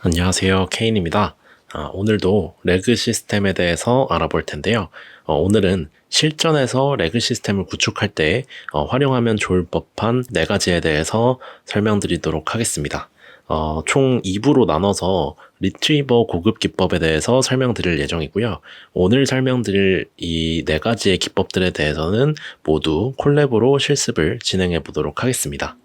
안녕하세요. 케인입니다. 오늘도 레그 시스템에 대해서 알아볼 텐데요. 오늘은 실전에서 레그 시스템을 구축할 때 활용하면 좋을 법한 4가지에 대해서 설명드리도록 하겠습니다. 총 2부로 나눠서 리트리버 고급 기법에 대해서 설명드릴 예정이고요. 오늘 설명드릴 이 4가지의 기법들에 대해서는 모두 콜랩으로 실습을 진행해 보도록 하겠습니다.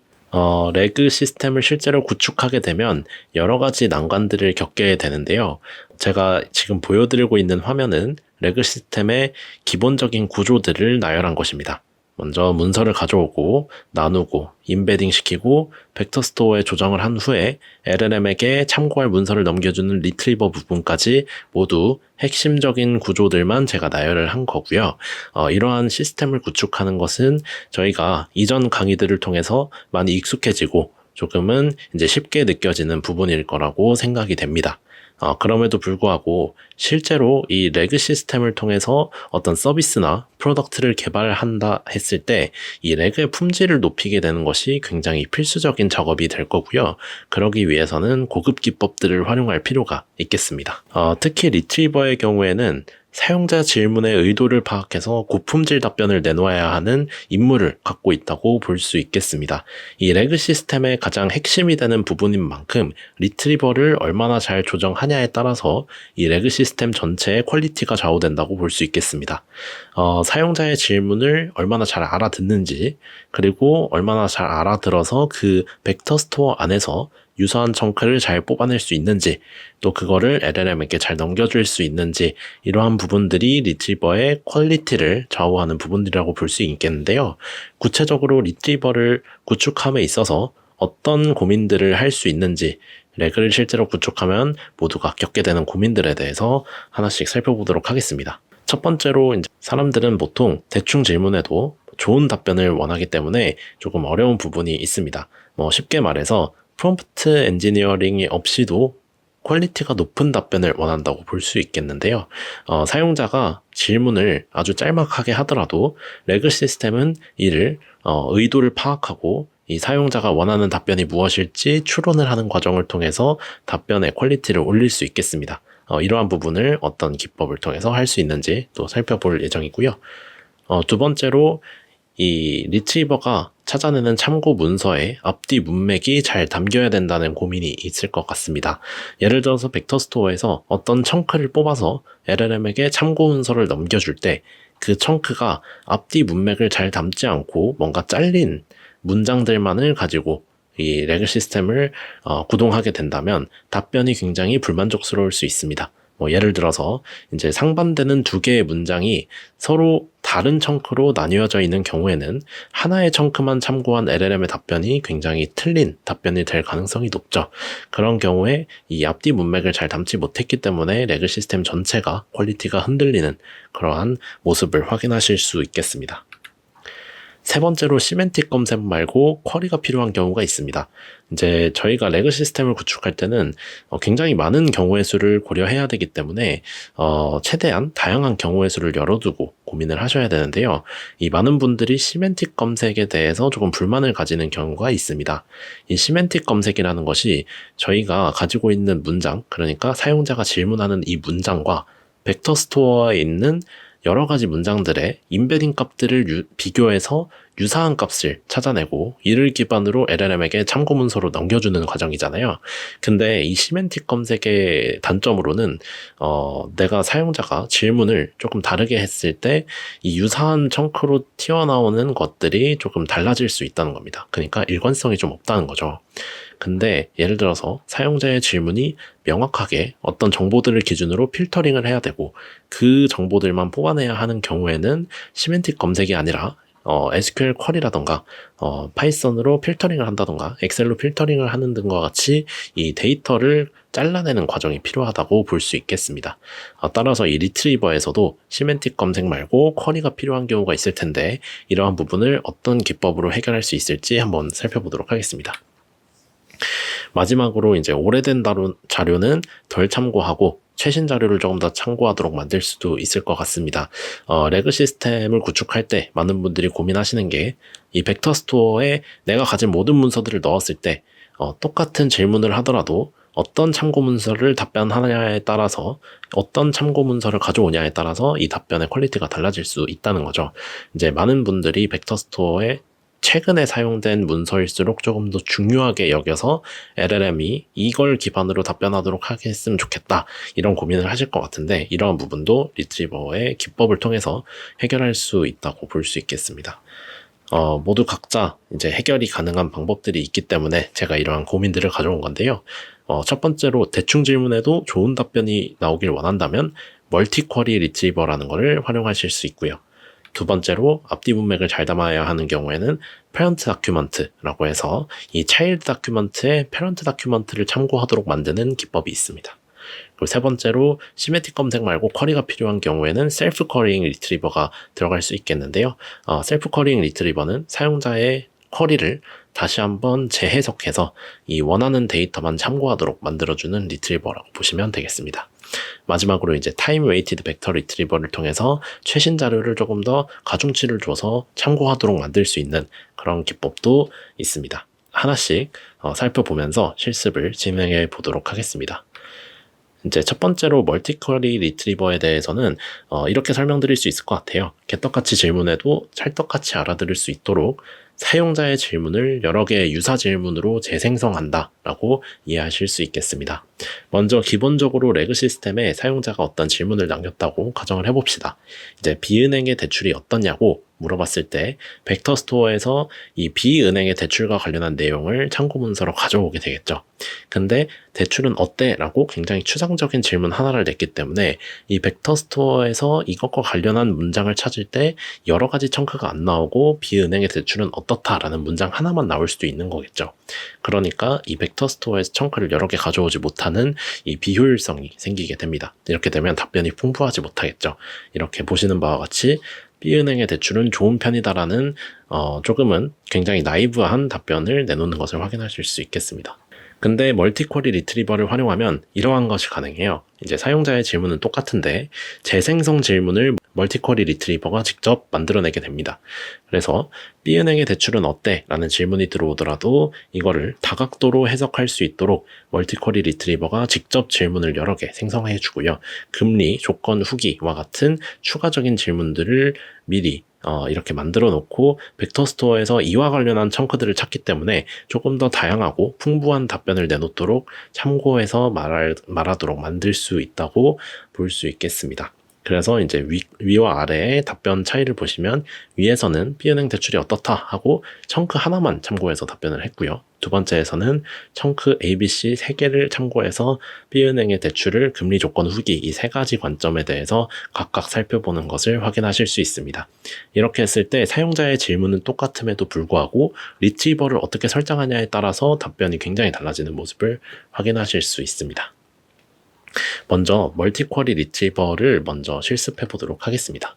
레그 시스템을 실제로 구축하게 되면 여러 가지 난관들을 겪게 되는데요. 제가 지금 보여드리고 있는 화면은 레그 시스템의 기본적인 구조들을 나열한 것입니다. 먼저 문서를 가져오고 나누고 임베딩 시키고 벡터 스토어에 조정을 한 후에 LLM에게 참고할 문서를 넘겨주는 리트리버 부분까지 모두 핵심적인 구조들만 제가 나열을 한 거고요. 이러한 시스템을 구축하는 것은 저희가 이전 강의들을 통해서 많이 익숙해지고 조금은 이제 쉽게 느껴지는 부분일 거라고 생각이 됩니다. 그럼에도 불구하고 실제로 이 레그 시스템을 통해서 어떤 서비스나 프로덕트를 개발한다 했을 때 이 레그의 품질을 높이게 되는 것이 굉장히 필수적인 작업이 될 거고요. 그러기 위해서는 고급 기법들을 활용할 필요가 있겠습니다. 특히 리트리버의 경우에는 사용자 질문의 의도를 파악해서 고품질 답변을 내놓아야 하는 임무를 갖고 있다고 볼 수 있겠습니다. 이 레그 시스템의 가장 핵심이 되는 부분인 만큼 리트리버를 얼마나 잘 조정하냐에 따라서 이 레그 시스템 전체의 퀄리티가 좌우된다고 볼 수 있겠습니다. 사용자의 질문을 얼마나 잘 알아듣는지, 그리고 얼마나 잘 알아들어서 그 벡터 스토어 안에서 유사한 청크를 잘 뽑아낼 수 있는지, 또 그거를 LLM에게 잘 넘겨줄 수 있는지, 이러한 부분들이 리트리버의 퀄리티를 좌우하는 부분들이라고 볼 수 있겠는데요. 구체적으로 리트리버를 구축함에 있어서 어떤 고민들을 할 수 있는지, 레그를 실제로 구축하면 모두가 겪게 되는 고민들에 대해서 하나씩 살펴보도록 하겠습니다. 첫 번째로 이제 사람들은 보통 대충 질문해도 좋은 답변을 원하기 때문에 조금 어려운 부분이 있습니다. 쉽게 말해서 프롬프트 엔지니어링이 없이도 퀄리티가 높은 답변을 원한다고 볼 수 있겠는데요. 사용자가 질문을 아주 짤막하게 하더라도 레그 시스템은 이를 의도를 파악하고 이 사용자가 원하는 답변이 무엇일지 추론을 하는 과정을 통해서 답변의 퀄리티를 올릴 수 있겠습니다. 이러한 부분을 어떤 기법을 통해서 할 수 있는지 또 살펴볼 예정이고요. 두 번째로 이 리트리버가 찾아내는 참고 문서에 앞뒤 문맥이 잘 담겨야 된다는 고민이 있을 것 같습니다. 예를 들어서 벡터 스토어에서 어떤 청크를 뽑아서 LLM에게 참고 문서를 넘겨줄 때 그 청크가 앞뒤 문맥을 잘 담지 않고 뭔가 잘린 문장들만을 가지고 이 레그 시스템을 구동하게 된다면 답변이 굉장히 불만족스러울 수 있습니다. 예를 들어서 이제 상반되는 2개의 문장이 서로 다른 청크로 나뉘어져 있는 경우에는 하나의 청크만 참고한 LLM의 답변이 굉장히 틀린 답변이 될 가능성이 높죠. 그런 경우에 이 앞뒤 문맥을 잘 담지 못했기 때문에 레그 시스템 전체가 퀄리티가 흔들리는 그러한 모습을 확인하실 수 있겠습니다. 세 번째로 시멘틱 검색 말고 쿼리가 필요한 경우가 있습니다. 이제 저희가 레그 시스템을 구축할 때는 굉장히 많은 경우의 수를 고려해야 되기 때문에 최대한 다양한 경우의 수를 열어두고 고민을 하셔야 되는데요. 이 많은 분들이 시멘틱 검색에 대해서 조금 불만을 가지는 경우가 있습니다. 이 시멘틱 검색이라는 것이 저희가 가지고 있는 문장, 그러니까 사용자가 질문하는 이 문장과 벡터 스토어에 있는 여러 가지 문장들의 임베딩 값들을 비교해서 유사한 값을 찾아내고 이를 기반으로 LLM에게 참고 문서로 넘겨주는 과정이잖아요. 근데 이 시멘틱 검색의 단점으로는 내가 사용자가 질문을 조금 다르게 했을 때 이 유사한 청크로 튀어나오는 것들이 조금 달라질 수 있다는 겁니다. 그러니까 일관성이 좀 없다는 거죠. 근데 예를 들어서 사용자의 질문이 명확하게 어떤 정보들을 기준으로 필터링을 해야 되고 그 정보들만 뽑아내야 하는 경우에는 시멘틱 검색이 아니라 SQL 쿼리라던가 파이썬으로 필터링을 한다던가 엑셀로 필터링을 하는 등과 같이 이 데이터를 잘라내는 과정이 필요하다고 볼 수 있겠습니다. 따라서 이 리트리버에서도 시멘틱 검색 말고 쿼리가 필요한 경우가 있을 텐데 이러한 부분을 어떤 기법으로 해결할 수 있을지 한번 살펴보도록 하겠습니다. 마지막으로 이제 오래된 자료는 덜 참고하고 최신 자료를 조금 더 참고하도록 만들 수도 있을 것 같습니다. 레그 시스템을 구축할 때 많은 분들이 고민하시는 게 이 벡터 스토어에 내가 가진 모든 문서들을 넣었을 때 똑같은 질문을 하더라도 어떤 참고 문서를 답변하냐에 따라서 어떤 참고 문서를 가져오냐에 따라서 이 답변의 퀄리티가 달라질 수 있다는 거죠. 이제 많은 분들이 벡터 스토어에 최근에 사용된 문서일수록 조금 더 중요하게 여겨서 LLM이 이걸 기반으로 답변하도록 하겠으면 좋겠다, 이런 고민을 하실 것 같은데, 이러한 부분도 리트리버의 기법을 통해서 해결할 수 있다고 볼 수 있겠습니다. 모두 각자 이제 해결이 가능한 방법들이 있기 때문에 제가 이러한 고민들을 가져온 건데요. 첫 번째로 대충 질문에도 좋은 답변이 나오길 원한다면 멀티 쿼리 리트리버라는 것을 활용하실 수 있고요. 두 번째로 앞뒤 문맥을 잘 담아야 하는 경우에는 페런트 다큐먼트라고 해서 이 차일드 다큐먼트에 페런트 다큐먼트를 참고하도록 만드는 기법이 있습니다. 그리고 세 번째로 시메틱 검색 말고 쿼리가 필요한 경우에는 셀프 쿼리잉 리트리버가 들어갈 수 있겠는데요. 셀프 쿼리잉 리트리버는 사용자의 쿼리를 다시 한번 재해석해서 이 원하는 데이터만 참고하도록 만들어주는 리트리버라고 보시면 되겠습니다. 마지막으로 이제 타임 웨이티드 벡터 리트리버를 통해서 최신 자료를 조금 더 가중치를 줘서 참고하도록 만들 수 있는 그런 기법도 있습니다. 하나씩 살펴보면서 실습을 진행해 보도록 하겠습니다. 이제 첫 번째로 멀티 쿼리 리트리버에 대해서는 이렇게 설명드릴 수 있을 것 같아요. 개떡같이 질문해도 찰떡같이 알아들을 수 있도록 사용자의 질문을 여러 개의 유사 질문으로 재생성한다 라고 이해하실 수 있겠습니다. 먼저 기본적으로 레그 시스템에 사용자가 어떤 질문을 남겼다고 가정을 해봅시다. 이제 비은행의 대출이 어떻냐고 물어봤을 때 벡터 스토어에서 이 비은행의 대출과 관련한 내용을 참고 문서로 가져오게 되겠죠. 근데 대출은 어때? 라고 굉장히 추상적인 질문 하나를 냈기 때문에 이 벡터 스토어에서 이것과 관련한 문장을 찾을 때 여러 가지 청크가 안 나오고 비은행의 대출은 어떻다라는 문장 하나만 나올 수도 있는 거겠죠. 그러니까 이 벡터 스토어에서 청크를 여러 개 가져오지 못하는 이 비효율성이 생기게 됩니다. 이렇게 되면 답변이 풍부하지 못하겠죠. 이렇게 보시는 바와 같이 B은행의 대출은 좋은 편이다라는 조금은 굉장히 나이브한 답변을 내놓는 것을 확인하실 수 있겠습니다. 근데 멀티 쿼리 리트리버를 활용하면 이러한 것이 가능해요. 이제 사용자의 질문은 똑같은데 재생성 질문을 멀티 쿼리 리트리버가 직접 만들어내게 됩니다. 그래서 B은행의 대출은 어때? 라는 질문이 들어오더라도 이거를 다각도로 해석할 수 있도록 멀티 쿼리 리트리버가 직접 질문을 여러 개 생성해 주고요. 금리, 조건, 후기와 같은 추가적인 질문들을 미리 이렇게 만들어 놓고 벡터 스토어에서 이와 관련한 청크들을 찾기 때문에 조금 더 다양하고 풍부한 답변을 내놓도록 참고해서 말하도록 만들 수 있다고 볼 수 있겠습니다. 그래서 이제 위와 아래의 답변 차이를 보시면 위에서는 B은행 대출이 어떻다 하고 청크 하나만 참고해서 답변을 했고요. 두 번째에서는 청크 ABC 3개를 참고해서 B은행의 대출을 금리 조건 후기 이 3가지 관점에 대해서 각각 살펴보는 것을 확인하실 수 있습니다. 이렇게 했을 때 사용자의 질문은 똑같음에도 불구하고 리트리버를 어떻게 설정하냐에 따라서 답변이 굉장히 달라지는 모습을 확인하실 수 있습니다. 먼저 멀티 쿼리 리트리버를 먼저 실습해 보도록 하겠습니다.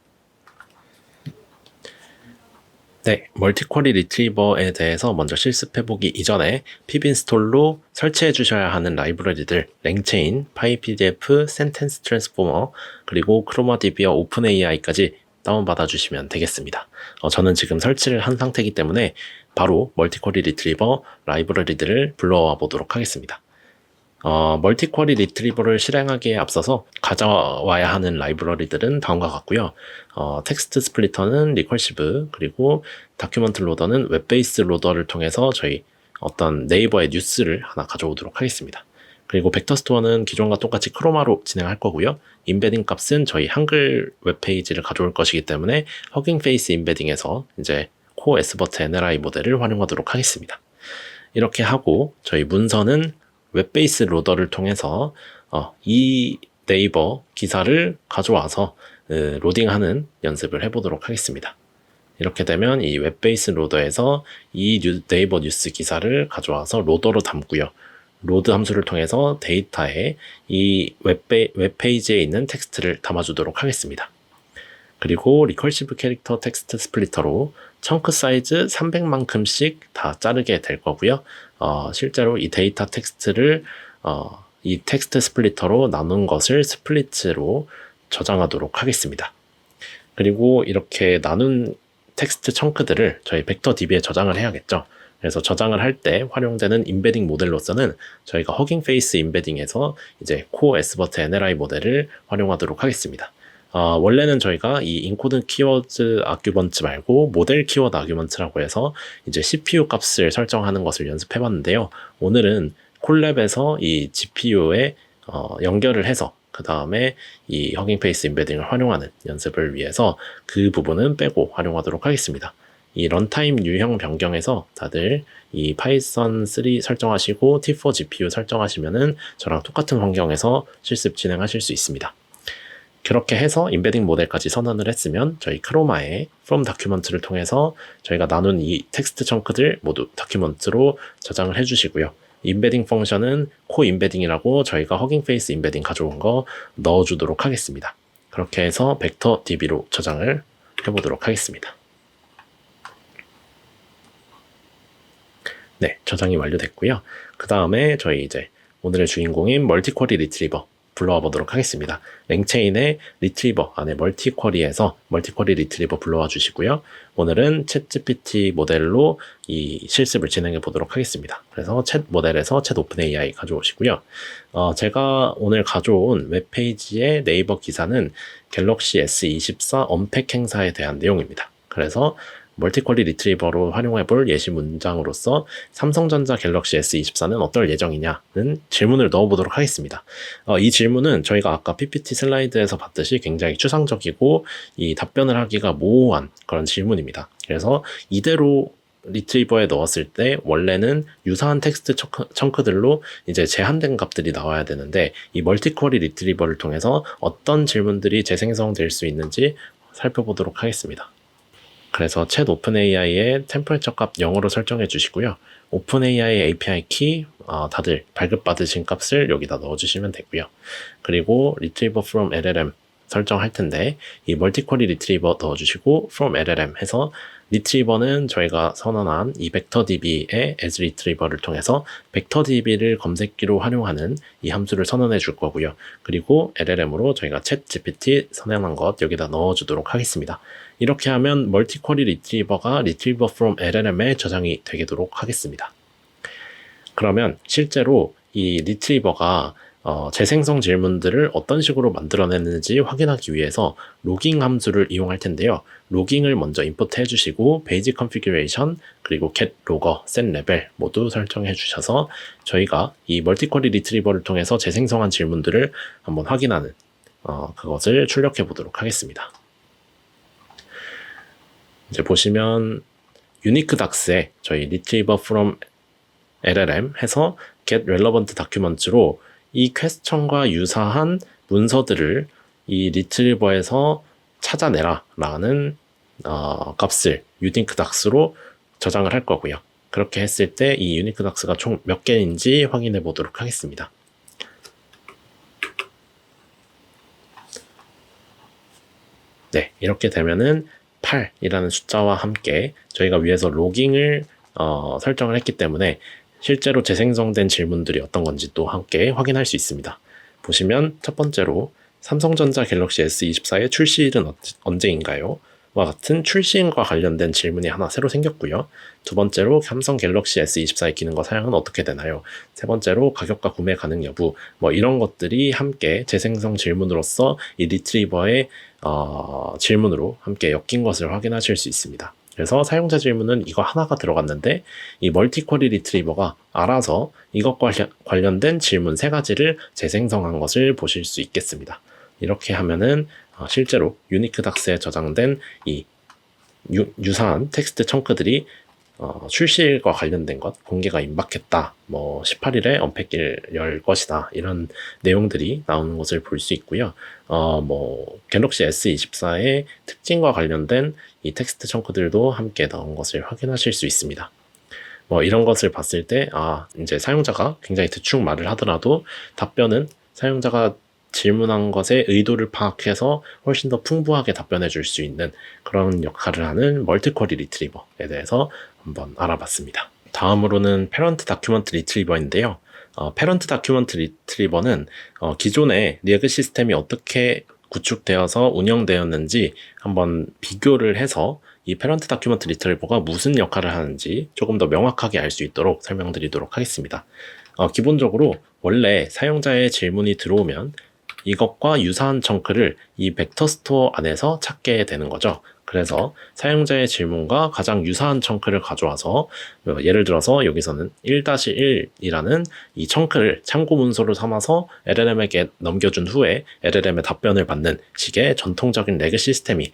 네, 멀티 쿼리 리트리버에 대해서 먼저 실습해 보기 이전에 pibinstall로 설치해 주셔야 하는 라이브러리들 랭체인, pypdf, 센텐스 트랜스포머, 그리고 크로마DB와 오픈AI까지 다운받아 주시면 되겠습니다. 저는 지금 설치를 한 상태이기 때문에 바로 멀티 쿼리 리트리버 라이브러리들을 불러와 보도록 하겠습니다. 멀티 쿼리 리트리버를 실행하기에 앞서서 가져와야 하는 라이브러리들은 다음과 같고요. 텍스트 스플리터는 리컬시브, 그리고 다큐먼트 로더는 웹베이스 로더를 통해서 저희 어떤 네이버의 뉴스를 하나 가져오도록 하겠습니다. 그리고 벡터 스토어는 기존과 똑같이 크로마로 진행할 거고요. 임베딩 값은 저희 한글 웹페이지를 가져올 것이기 때문에 허깅 페이스 임베딩에서 이제 코 S버트 NLI 모델을 활용하도록 하겠습니다. 이렇게 하고 저희 문서는 웹베이스 로더를 통해서 이 네이버 기사를 가져와서 로딩하는 연습을 해보도록 하겠습니다. 이렇게 되면 이 웹베이스 로더에서 이 네이버 뉴스 기사를 가져와서 로더로 담고요. 로드 함수를 통해서 데이터에 이 웹페이지에 있는 텍스트를 담아주도록 하겠습니다. 그리고 리컬시브 캐릭터 텍스트 스플리터로 청크 사이즈 300만큼씩 다 자르게 될 거고요. 실제로 이 데이터 텍스트를 이 텍스트 스플리터로 나눈 것을 스플릿으로 저장하도록 하겠습니다. 그리고 이렇게 나눈 텍스트 청크들을 저희 벡터 DB에 저장을 해야겠죠. 그래서 저장을 할 때 활용되는 임베딩 모델로서는 저희가 허깅 페이스 임베딩에서 이제 코 S버트 NLI 모델을 활용하도록 하겠습니다. 원래는 저희가 이 인코드 키워드 아규먼트 말고 모델 키워드 아규먼트라고 해서 이제 CPU 값을 설정하는 것을 연습해 봤는데요. 오늘은 콜랩에서 이 GPU에 연결을 해서 그 다음에 이 허깅 페이스 임베딩을 활용하는 연습을 위해서 그 부분은 빼고 활용하도록 하겠습니다. 이 런타임 유형 변경에서 다들 이 파이썬 3 설정하시고 T4 GPU 설정하시면은 저랑 똑같은 환경에서 실습 진행하실 수 있습니다. 그렇게 해서 임베딩 모델까지 선언을 했으면 저희 크로마의 from 다큐먼트를 통해서 저희가 나눈 이 텍스트 청크들 모두 다큐먼트로 저장을 해주시고요. 임베딩 펑션은 코 임베딩이라고 저희가 허깅 페이스 임베딩 가져온 거 넣어주도록 하겠습니다. 그렇게 해서 벡터 db로 저장을 해보도록 하겠습니다. 네, 저장이 완료됐고요. 그 다음에 저희 이제 오늘의 주인공인 멀티쿼리 리트리버 불러와 보도록 하겠습니다. 랭체인의 리트리버 안에 멀티쿼리에서 멀티쿼리 리트리버 불러와 주시고요. 오늘은 챗GPT 모델로 이 실습을 진행해 보도록 하겠습니다. 그래서 챗 모델에서 챗 오픈 AI 가져오시고요. 제가 오늘 가져온 웹페이지의 네이버 기사는 갤럭시 S24 언팩 행사에 대한 내용입니다. 그래서 멀티쿼리 리트리버로 활용해 볼 예시 문장으로서 삼성전자 갤럭시 S24는 어떨 예정이냐는 질문을 넣어보도록 하겠습니다. 이 질문은 저희가 아까 PPT 슬라이드에서 봤듯이 굉장히 추상적이고 이 답변을 하기가 모호한 그런 질문입니다. 그래서 이대로 리트리버에 넣었을 때 원래는 유사한 텍스트 청크들로 이제 제한된 값들이 나와야 되는데 이 멀티쿼리 리트리버를 통해서 어떤 질문들이 재생성될 수 있는지 살펴보도록 하겠습니다. 그래서 챗 오픈AI의 템퍼레처 값 0으로 설정해 주시고요. 오픈AI API 키 다들 발급받으신 값을 여기다 넣어주시면 되고요. 그리고 retriever from LLM 설정할 텐데 이 멀티쿼리 리트리버 넣어주시고 from LLM 해서 리트리버는 저희가 선언한 이 벡터DB의 as retriever를 통해서 벡터DB를 검색기로 활용하는 이 함수를 선언해 줄 거고요. 그리고 LLM으로 저희가 챗GPT 선언한 것 여기다 넣어주도록 하겠습니다. 이렇게 하면 멀티쿼리 리트리버가 retriever from LLM에 저장이 되도록 하겠습니다. 그러면 실제로 이 리트리버가 재생성 질문들을 어떤 식으로 만들어내는지 확인하기 위해서 로깅 함수를 이용할 텐데요. 로깅을 먼저 임포트 해주시고 베이직 컨피규레이션 그리고 get logger, set label 모두 설정해 주셔서 저희가 이 멀티쿼리 리트리버를 통해서 재생성한 질문들을 한번 확인하는 그것을 출력해 보도록 하겠습니다. 이제 보시면 유니크 닥스에 저희 retriever from LLM 해서 get relevant documents로 이 퀘스천과 유사한 문서들을 이 리트리버에서 찾아내라 라는 값을 유니크 닥스로 저장을 할 거고요. 그렇게 했을 때 이 유니크 닥스가 총 몇 개인지 확인해 보도록 하겠습니다. 네, 이렇게 되면은 8이라는 숫자와 함께 저희가 위에서 로깅을 설정을 했기 때문에 실제로 재생성된 질문들이 어떤 건지 또 함께 확인할 수 있습니다. 보시면 첫 번째로 삼성전자 갤럭시 S24의 출시일은 언제인가요? 와 같은 출시일과 관련된 질문이 하나 새로 생겼고요. 두 번째로 삼성 갤럭시 S24의 기능과 사양은 어떻게 되나요? 세 번째로 가격과 구매 가능 여부 이런 것들이 함께 재생성 질문으로서 이 리트리버의 질문으로 함께 엮인 것을 확인하실 수 있습니다. 그래서 사용자 질문은 이거 하나가 들어갔는데 이 멀티쿼리 리트리버가 알아서 이것과 관련된 질문 3가지를 재생성한 것을 보실 수 있겠습니다. 이렇게 하면은 실제로 유니크 닥스에 저장된 이 유사한 텍스트 청크들이 출시일과 관련된 것, 공개가 임박했다, 18일에 언팩을 열 것이다, 이런 내용들이 나오는 것을 볼 수 있고요. 갤럭시 S24의 특징과 관련된 이 텍스트 청크들도 함께 나온 것을 확인하실 수 있습니다. 이런 것을 봤을 때, 이제 사용자가 굉장히 대충 말을 하더라도 답변은 사용자가 질문한 것의 의도를 파악해서 훨씬 더 풍부하게 답변해 줄 수 있는 그런 역할을 하는 멀티쿼리 리트리버에 대해서 한번 알아봤습니다. 다음으로는 패런트 다큐먼트 리트리버인데요. 패런트 다큐먼트 리트리버는 기존의 리그 시스템이 어떻게 구축되어서 운영되었는지 한번 비교를 해서 이 패런트 다큐먼트 리트리버가 무슨 역할을 하는지 조금 더 명확하게 알 수 있도록 설명드리도록 하겠습니다. 기본적으로 원래 사용자의 질문이 들어오면 이것과 유사한 청크를 이 벡터 스토어 안에서 찾게 되는 거죠. 그래서 사용자의 질문과 가장 유사한 청크를 가져와서 예를 들어서 여기서는 1-1이라는 이 청크를 참고 문서로 삼아서 LLM에게 넘겨준 후에 LLM의 답변을 받는 식의 전통적인 레그 시스템이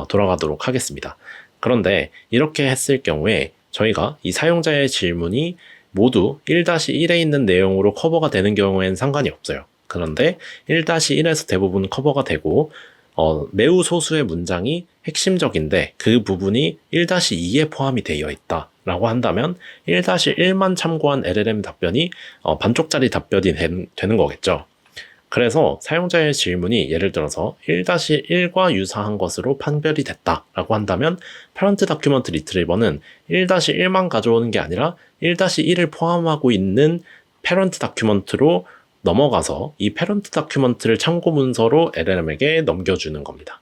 돌아가도록 하겠습니다. 그런데 이렇게 했을 경우에 저희가 이 사용자의 질문이 모두 1-1에 있는 내용으로 커버가 되는 경우에는 상관이 없어요. 그런데 1-1에서 대부분 커버가 되고 매우 소수의 문장이 핵심적인데 그 부분이 1-2에 포함이 되어 있다 라고 한다면 1-1만 참고한 LLM 답변이 반쪽짜리 답변이 되는 거겠죠. 그래서 사용자의 질문이 예를 들어서 1-1과 유사한 것으로 판별이 됐다 라고 한다면 패런트 다큐먼트 리트리버는 1-1만 가져오는 게 아니라 1-1을 포함하고 있는 패런트 다큐먼트로 넘어가서 이 패런트 다큐먼트를 참고 문서로 LLM에게 넘겨주는 겁니다.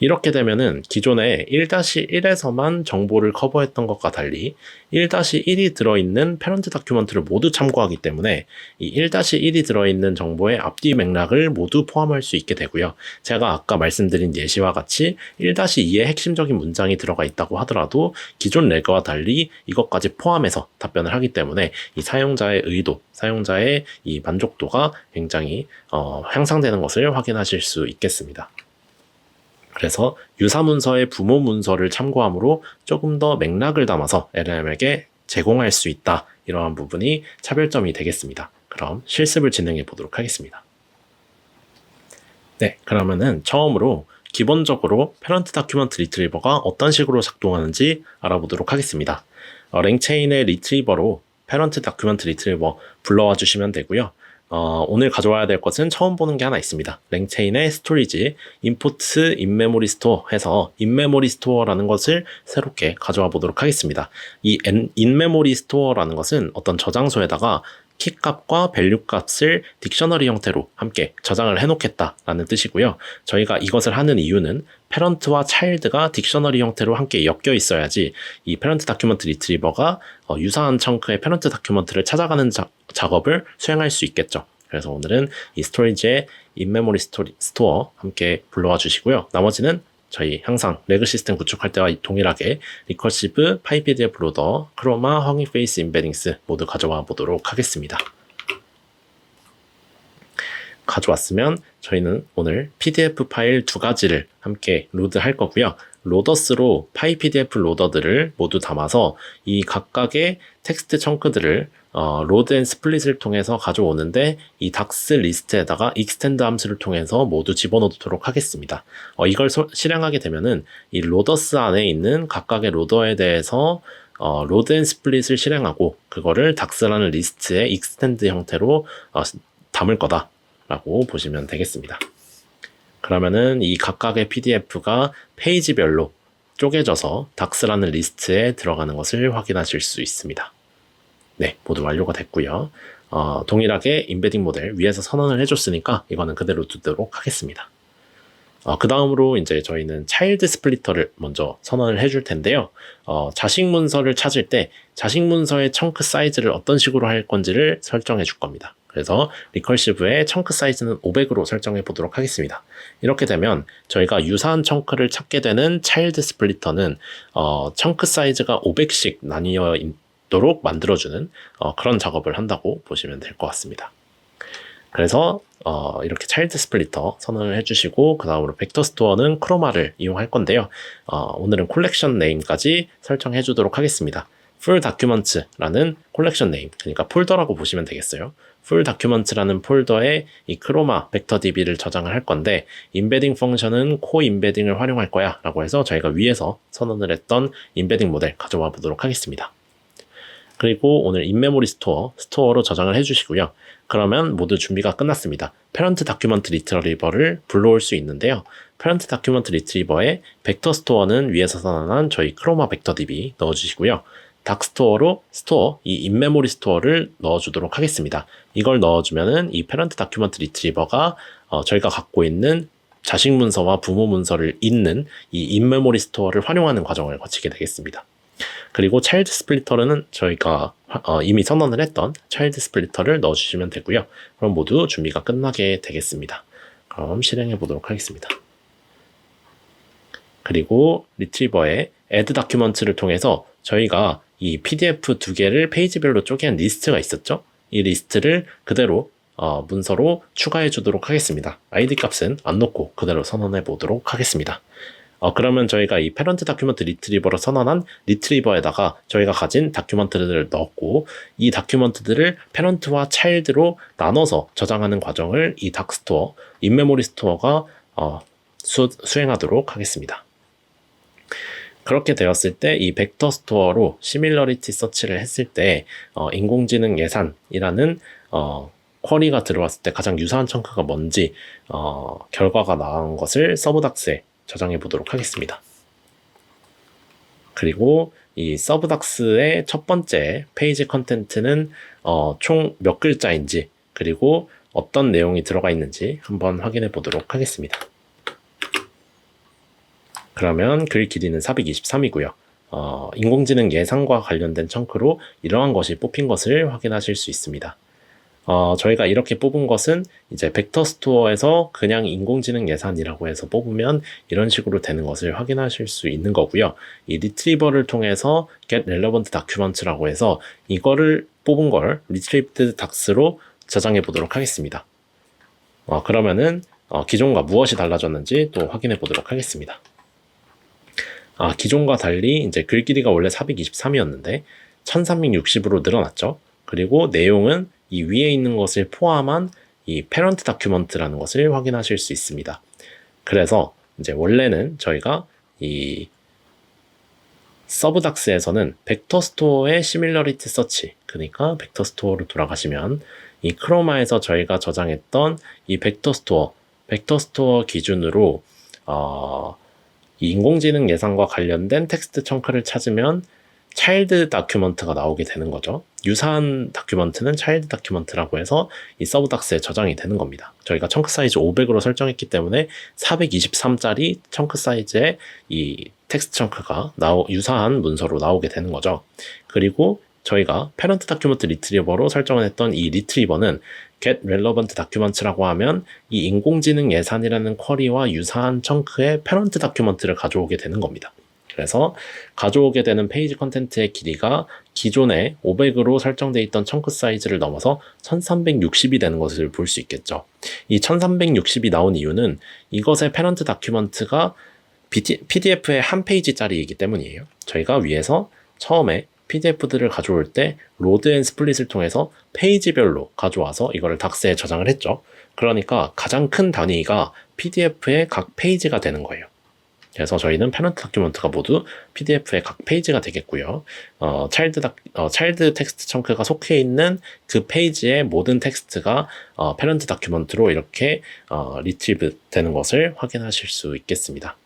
이렇게 되면은 기존에 1-1에서만 정보를 커버했던 것과 달리 1-1이 들어있는 패런트 다큐먼트를 모두 참고하기 때문에 이 1-1이 들어있는 정보의 앞뒤 맥락을 모두 포함할 수 있게 되고요. 제가 아까 말씀드린 예시와 같이 1-2의 핵심적인 문장이 들어가 있다고 하더라도 기존 레그와 달리 이것까지 포함해서 답변을 하기 때문에 이 사용자의 의도, 사용자의 이 만족도가 굉장히 향상되는 것을 확인하실 수 있겠습니다. 그래서 유사 문서의 부모 문서를 참고함으로 조금 더 맥락을 담아서 LLM에게 제공할 수 있다. 이러한 부분이 차별점이 되겠습니다. 그럼 실습을 진행해 보도록 하겠습니다. 네, 그러면은 처음으로 기본적으로 패런트 다큐먼트 리트리버가 어떤 식으로 작동하는지 알아보도록 하겠습니다. 랭체인의 리트리버로 패런트 다큐먼트 리트리버 불러와 주시면 되고요. 오늘 가져와야 될 것은 처음 보는 게 하나 있습니다. 랭체인의 스토리지, 임포트 인메모리 스토어 해서 인메모리 스토어라는 것을 새롭게 가져와 보도록 하겠습니다. 이 인메모리 스토어라는 것은 어떤 저장소에다가 키 값과 밸류 값을 딕셔너리 형태로 함께 저장을 해놓겠다라는 뜻이고요. 저희가 이것을 하는 이유는 패런트와 차일드가 딕셔너리 형태로 함께 엮여 있어야지 이 패런트 다큐먼트 리트리버가 유사한 청크의 패런트 다큐먼트를 찾아가는 작업을 수행할 수 있겠죠. 그래서 오늘은 이 스토리지의 인메모리 스토어 함께 불러와 주시고요. 나머지는 저희 항상 레그 시스템 구축할 때와 동일하게 리커시브, 파이PDF 로더, 크로마, 허깅 페이스 임베딩스 모두 가져와 보도록 하겠습니다. 가져왔으면 저희는 오늘 PDF 파일 2가지를 함께 로드할 거고요. 로더스로 파이PDF 로더들을 모두 담아서 이 각각의 텍스트 청크들을 로드 앤 스플릿을 통해서 가져오는데 이 닥스 리스트에다가 익스텐드 함수를 통해서 모두 집어넣도록 하겠습니다. 이걸 실행하게 되면은 이 로더스 안에 있는 각각의 로더에 대해서 로드 앤 스플릿을 실행하고 그거를 닥스라는 리스트의 익스텐드 형태로 담을 거다라고 보시면 되겠습니다. 그러면은 이 각각의 PDF가 페이지별로 쪼개져서 닥스라는 리스트에 들어가는 것을 확인하실 수 있습니다. 네, 모두 완료가 됐고요. 동일하게 임베딩 모델 위에서 선언을 해줬으니까 이거는 그대로 두도록 하겠습니다. 그 다음으로 이제 저희는 차일드 스플리터를 먼저 선언을 해줄 텐데요. 자식 문서를 찾을 때 자식 문서의 청크 사이즈를 어떤 식으로 할 건지를 설정해 줄 겁니다. 그래서 리컬시브의 청크 사이즈는 500으로 설정해 보도록 하겠습니다. 이렇게 되면 저희가 유사한 청크를 찾게 되는 차일드 스플리터는 청크 사이즈가 500씩 나뉘어 있도록 만들어주는 그런 작업을 한다고 보시면 될 것 같습니다. 그래서 이렇게 차일드 스플리터 선언을 해주시고 그 다음으로 벡터 스토어는 크로마를 이용할 건데요. 오늘은 콜렉션 네임까지 설정해 주도록 하겠습니다. full documents라는 콜렉션 네임, 그러니까 폴더라고 보시면 되겠어요. full documents라는 폴더에 이 크로마 벡터 db를 저장을 할 건데 임베딩 펑션은 코 임베딩을 활용할 거야 라고 해서 저희가 위에서 선언을 했던 임베딩 모델 가져와 보도록 하겠습니다. 그리고 오늘 인메모리 스토어로 저장을 해주시고요. 그러면 모두 준비가 끝났습니다. 패런트 다큐먼트 리트리버를 불러올 수 있는데요. 패런트 다큐먼트 리트리버의 벡터 스토어는 위에서 선언한 저희 크로마 벡터 db 넣어주시고요. 닥 스토어로 이 인메모리 스토어를 넣어주도록 하겠습니다. 이걸 넣어주면은 이 패런트 다큐먼트 리트리버가 저희가 갖고 있는 자식 문서와 부모 문서를 잇는 이 인메모리 스토어를 활용하는 과정을 거치게 되겠습니다. 그리고 차일드 스플리터는 저희가 이미 선언을 했던 차일드 스플리터를 넣어주시면 되고요. 그럼 모두 준비가 끝나게 되겠습니다. 그럼 실행해 보도록 하겠습니다. 그리고 리트리버의 add document를 통해서 저희가 이 PDF 두 개를 페이지별로 쪼갠 리스트가 있었죠? 이 리스트를 그대로 문서로 추가해 주도록 하겠습니다. id 값은 안 넣고 그대로 선언해 보도록 하겠습니다. 그러면 저희가 이 패런트 다큐먼트 리트리버로 선언한 리트리버에다가 저희가 가진 다큐먼트들을 넣었고, 이 다큐먼트들을 패런트와 차일드로 나눠서 저장하는 과정을 이 닥스토어, 인메모리 스토어가 수행하도록 하겠습니다. 그렇게 되었을 때 이 벡터 스토어로 시밀러리티 서치를 했을 때 인공지능 예산이라는 쿼리가 들어왔을 때 가장 유사한 청크가 뭔지 결과가 나온 것을 서브닥스에 저장해 보도록 하겠습니다. 그리고 이 서브닥스의 첫 번째 페이지 컨텐츠는 총 몇 글자인지, 그리고 어떤 내용이 들어가 있는지 한번 확인해 보도록 하겠습니다. 그러면 글 길이는 423이고요. 인공지능 예산과 관련된 청크로 이러한 것이 뽑힌 것을 확인하실 수 있습니다. 저희가 이렇게 뽑은 것은 이제 벡터 스토어에서 그냥 인공지능 예산이라고 해서 뽑으면 이런 식으로 되는 것을 확인하실 수 있는 거고요. 이 리트리버를 통해서 get relevant document라고 해서 이거를 뽑은 걸 retrieved docs로 저장해 보도록 하겠습니다. 그러면은 기존과 무엇이 달라졌는지 또 확인해 보도록 하겠습니다. 기존과 달리 이제 글 길이가 원래 423이었는데 1360으로 늘어났죠. 그리고 내용은 이 위에 있는 것을 포함한 이 패런트 다큐먼트라는 것을 확인하실 수 있습니다. 그래서 이제 원래는 저희가 이 서브닥스에서는 벡터 스토어의 시밀러리티 서치, 그러니까 벡터 스토어로 돌아가시면 이 크로마에서 저희가 저장했던 이 벡터 스토어 기준으로 이 인공지능 예산과 관련된 텍스트 청크를 찾으면 차일드 다큐먼트가 나오게 되는 거죠. 유사한 다큐먼트는 차일드 다큐먼트라고 해서 이 서브닥스에 저장이 되는 겁니다. 저희가 청크 사이즈 500으로 설정했기 때문에 423짜리 청크 사이즈의 이 텍스트 청크가 유사한 문서로 나오게 되는 거죠. 그리고 저희가 패런트 다큐먼트 리트리버로 설정을 했던 이 리트리버는 get relevant documents라고 하면 이 인공지능 예산이라는 쿼리와 유사한 청크의 패런트 다큐먼트를 가져오게 되는 겁니다. 그래서 가져오게 되는 페이지 컨텐츠의 길이가 기존에 500으로 설정되어 있던 청크 사이즈를 넘어서 1360이 되는 것을 볼 수 있겠죠. 이 1360이 나온 이유는 이것의 패런트 다큐먼트가 PDF의 한 페이지짜리이기 때문이에요. 저희가 위에서 처음에 PDF들을 가져올 때 로드 앤 스플릿을 통해서 페이지별로 가져와서 이거를 닥스에 저장을 했죠. 그러니까 가장 큰 단위가 PDF의 각 페이지가 되는 거예요. 그래서 저희는 패런트 다큐먼트가 모두 PDF의 각 페이지가 되겠고요. 차일드 텍스트 청크가 속해 있는 그 페이지의 모든 텍스트가 패런트 다큐먼트로 이렇게 리트리브 되는 것을 확인하실 수 있겠습니다.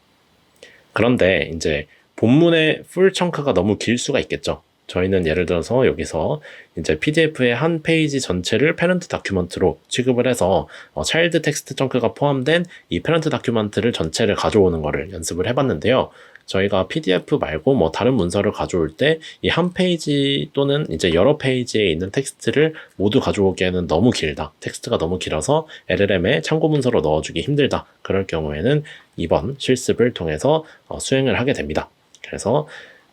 그런데 이제 본문의 풀 청크가 너무 길 수가 있겠죠. 저희는 예를 들어서 여기서 이제 PDF의 한 페이지 전체를 패런트 다큐먼트로 취급을 해서 차일드 텍스트 청크가 포함된 이 패런트 다큐먼트를 전체를 가져오는 거를 연습을 해봤는데요. 저희가 PDF 말고 뭐 다른 문서를 가져올 때 이 한 페이지 또는 이제 여러 페이지에 있는 텍스트를 모두 가져오기에는 너무 길다. 텍스트가 너무 길어서 LLM에 참고 문서로 넣어주기 힘들다. 그럴 경우에는 이번 실습을 통해서 수행을 하게 됩니다. 그래서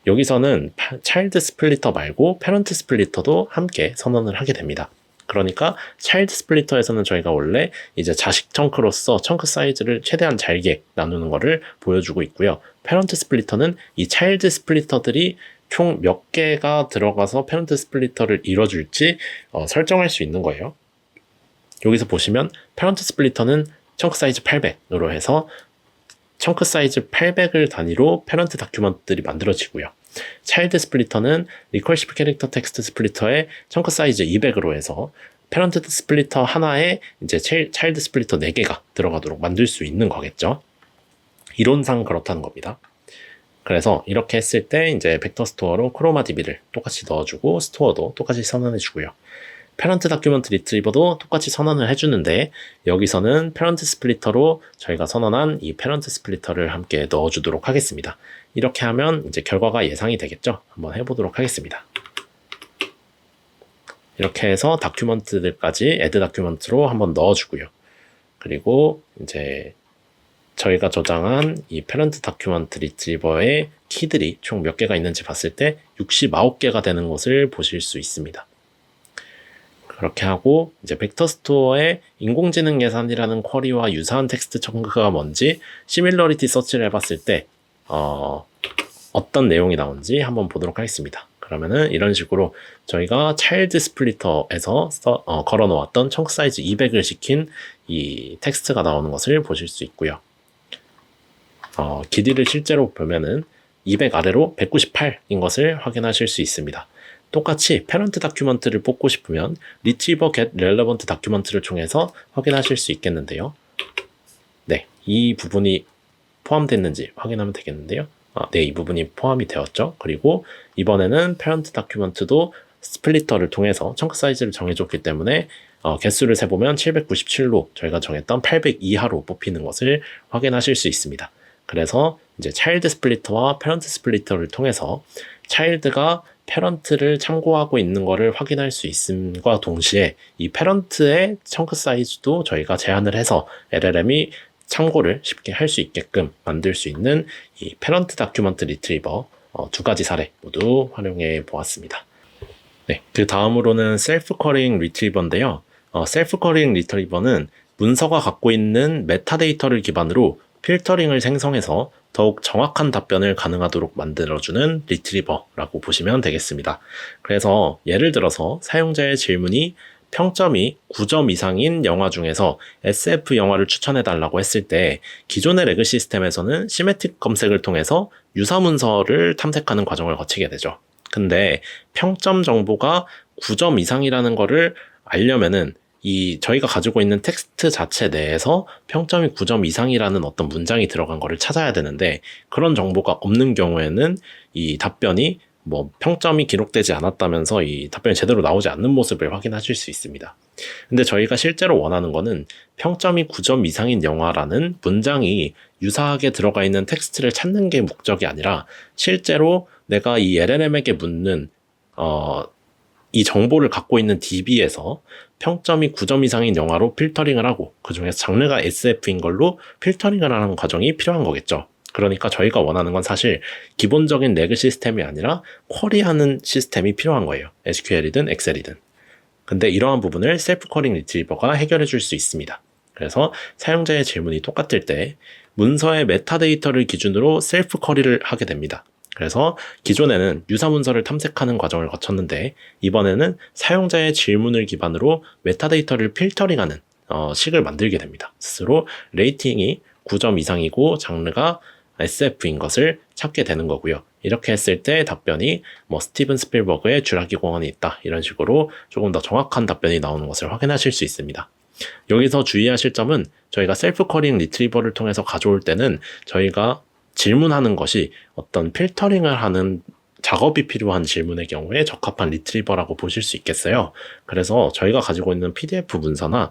여기서는 차일드 스플리터 말고 패런트 스플리터도 함께 선언을 하게 됩니다. 그러니까 차일드 스플리터에서는 저희가 원래 이제 자식 청크로서 청크 사이즈를 최대한 잘게 나누는 거를 보여주고 있고요. 패런트 스플리터는 이 차일드 스플리터들이 총 몇 개가 들어가서 패런트 스플리터를 이뤄줄지 설정할 수 있는 거예요. 여기서 보시면 패런트 스플리터는 청크 사이즈 800으로 해서 청크 사이즈 800을 단위로 패런트 다큐먼트들이 만들어지고요. 차일드 스플리터는 리커시브 캐릭터 텍스트 스플리터의 청크 사이즈 200으로 해서 패런트 스플리터 하나에 이제 차일드 스플리터 4개가 들어가도록 만들 수 있는 거겠죠. 이론상 그렇다는 겁니다. 그래서 이렇게 했을 때 이제 벡터 스토어로 크로마 DB를 똑같이 넣어주고 스토어도 똑같이 선언해주고요. 패런트 다큐먼트 리트리버도 똑같이 선언을 해주는데 여기서는 패런트 스플리터로 저희가 선언한 이 패런트 스플리터를 함께 넣어주도록 하겠습니다. 이렇게 하면 이제 결과가 예상이 되겠죠? 한번 해보도록 하겠습니다. 이렇게 해서 다큐먼트들까지 애드 다큐먼트로 한번 넣어주고요. 그리고 이제 저희가 저장한 이 패런트 다큐먼트 리트리버의 키들이 총 몇 개가 있는지 봤을 때 69개가 되는 것을 보실 수 있습니다. 그렇게 하고 이제 벡터 스토어에 인공지능 계산이라는 쿼리와 유사한 텍스트 청구가 뭔지 시밀러리티 서치를 해봤을 때 어떤 내용이 나오는지 한번 보도록 하겠습니다. 그러면은 이런 식으로 저희가 차일드 스플리터에서 걸어 놓았던 청크 사이즈 200을 시킨 이 텍스트가 나오는 것을 보실 수 있고요. 길이를 실제로 보면은 200 아래로 198인 것을 확인하실 수 있습니다. 똑같이 패런트 다큐먼트를 뽑고 싶으면 retriever get relevant 다큐먼트를 통해서 확인하실 수 있겠는데요. 네, 이 부분이 포함됐는지 확인하면 되겠는데요. 네, 이 부분이 포함이 되었죠. 그리고 이번에는 패런트 다큐먼트도 스플리터를 통해서 청크 사이즈를 정해줬기 때문에 개수를 세보면 797로 저희가 정했던 800 이하로 뽑히는 것을 확인하실 수 있습니다. 그래서 이제 차일드 스플리터와 패런트 스플리터를 통해서 차일드가 패런트를 참고하고 있는 것을 확인할 수 있음과 동시에 이 패런트의 청크 사이즈도 저희가 제한을 해서 LLM이 참고를 쉽게 할 수 있게끔 만들 수 있는 이 패런트 다큐먼트 리트리버 두 가지 사례 모두 활용해 보았습니다. 네, 그 다음으로는 셀프 쿼리잉 리트리버인데요. 셀프 쿼리잉 리트리버는 문서가 갖고 있는 메타데이터를 기반으로 필터링을 생성해서 더욱 정확한 답변을 가능하도록 만들어주는 리트리버라고 보시면 되겠습니다. 그래서 예를 들어서 사용자의 질문이 평점이 9점 이상인 영화 중에서 SF 영화를 추천해달라고 했을 때 기존의 레그 시스템에서는 시메틱 검색을 통해서 유사 문서를 탐색하는 과정을 거치게 되죠. 근데 평점 정보가 9점 이상이라는 거를 알려면은 저희가 가지고 있는 텍스트 자체 내에서 평점이 9점 이상이라는 어떤 문장이 들어간 거를 찾아야 되는데 그런 정보가 없는 경우에는 이 답변이 평점이 기록되지 않았다면서 이 답변이 제대로 나오지 않는 모습을 확인하실 수 있습니다. 근데 저희가 실제로 원하는 거는 평점이 9점 이상인 영화라는 문장이 유사하게 들어가 있는 텍스트를 찾는 게 목적이 아니라 실제로 내가 이 LLM에게 묻는 이 정보를 갖고 있는 DB에서 평점이 9점 이상인 영화로 필터링을 하고 그 중에서 장르가 SF인 걸로 필터링을 하는 과정이 필요한 거겠죠. 그러니까 저희가 원하는 건 사실 기본적인 레그 시스템이 아니라 쿼리하는 시스템이 필요한 거예요. SQL이든 엑셀이든. 근데 이러한 부분을 셀프 쿼리잉 리트리버가 해결해 줄 수 있습니다. 그래서 사용자의 질문이 똑같을 때 문서의 메타데이터를 기준으로 셀프 쿼리를 하게 됩니다. 그래서 기존에는 유사 문서를 탐색하는 과정을 거쳤는데 이번에는 사용자의 질문을 기반으로 메타데이터를 필터링하는 식을 만들게 됩니다. 스스로 레이팅이 9점 이상이고 장르가 SF인 것을 찾게 되는 거고요. 이렇게 했을 때 답변이 스티븐 스필버그의 쥐라기 공원이 있다 이런 식으로 조금 더 정확한 답변이 나오는 것을 확인하실 수 있습니다. 여기서 주의하실 점은 저희가 셀프 쿼리잉 리트리버를 통해서 가져올 때는 저희가 질문하는 것이 어떤 필터링을 하는 작업이 필요한 질문의 경우에 적합한 리트리버라고 보실 수 있겠어요. 그래서 저희가 가지고 있는 PDF 문서나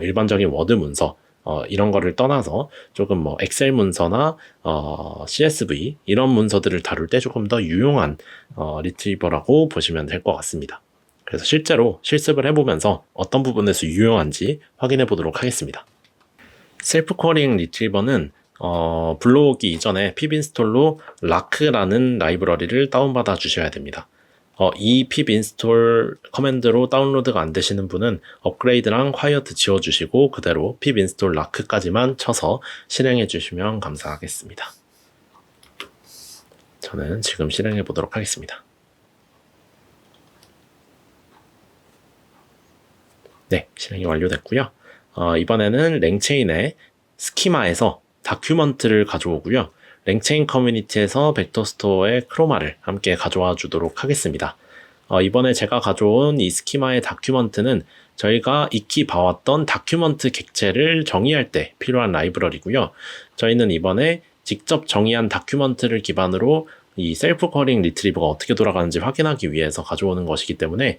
일반적인 워드 문서 이런 거를 떠나서 조금 엑셀 문서나 CSV 이런 문서들을 다룰 때 조금 더 유용한 리트리버라고 보시면 될 것 같습니다. 그래서 실제로 실습을 해보면서 어떤 부분에서 유용한지 확인해 보도록 하겠습니다. 셀프 쿼리잉 리트리버는 불러오기 이전에 pibinstall로 라크라는 라이브러리를 다운받아 주셔야 됩니다. 이 pibinstall 커맨드로 다운로드가 안 되시는 분은 업그레이드랑 quiet 지워주시고 그대로 pibinstall 라크까지만 쳐서 실행해 주시면 감사하겠습니다. 저는 지금 실행해 보도록 하겠습니다. 네, 실행이 완료됐고요. 이번에는 랭체인의 스키마에서 다큐먼트를 가져오고요. 랭체인 커뮤니티에서 벡터 스토어의 크로마를 함께 가져와 주도록 하겠습니다. 이번에 제가 가져온 이 스키마의 다큐먼트는 저희가 익히 봐왔던 다큐먼트 객체를 정의할 때 필요한 라이브러리고요. 저희는 이번에 직접 정의한 다큐먼트를 기반으로 이 셀프 쿼리잉 리트리버가 어떻게 돌아가는지 확인하기 위해서 가져오는 것이기 때문에